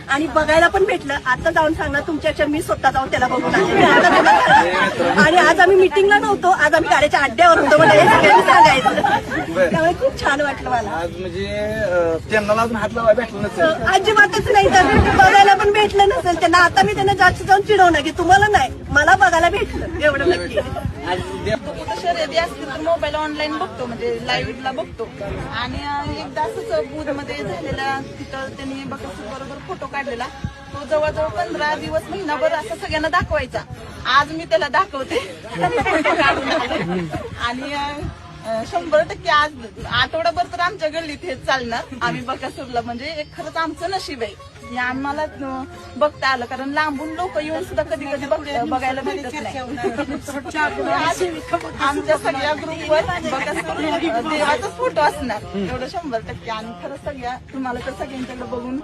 आणि बघायला पण भेटलं. आता जाऊन सांगणार तुमच्यापेक्षा मी स्वतः जाऊन त्याला बघून आले. आणि आज आम्ही मिटिंगला नव्हतो, आज आम्ही गाड्याच्या अड्ड्यावर होतो म्हणजे हे सगळ्यांनी सांगायचं. त्यामुळे खूप छान वाटलं मला. आज म्हणजे त्यांना अजून हात लावायला भेटलं नसेल. अजिबातच नाही, तर बघायला पण भेटलं नसेल त्यांना. आता मी त्यांना जास्त जाऊन चिडवणार की तुम्हाला नाही, मला बघायला भेटलं एवढं नक्की. कुठं शर्यती असतील तर मोबाईल ऑनलाईन बघतो, म्हणजे लाईव्हला बघतो. आणि एकदा असंच बूथ मध्ये झालेला, तिथं त्यांनी बकासूर बरोबर फोटो काढलेला. तो जवळजवळ 15 दिवस महिनाभर असं सगळ्यांना दाखवायचा. आज मी त्याला दाखवते फोटो काढून आले. आणि 100% आज आठवडाभर तर आमच्या गल्लीत हेच चालणार. आम्ही बकासूरला म्हणजे एक खरंच आमचं नशीब आहे हे आम्हाला बघता आलं, कारण लांबून लोक येऊन सुद्धा कधी कधी बघायला भेटत नाही. आमच्या सगळ्या ग्रुपवर बकासूर देवाचाच फोटो असणार एवढं 100%. आणि खरंच सगळ्या तुम्हाला तर सगळ्यांच्याकडे बघून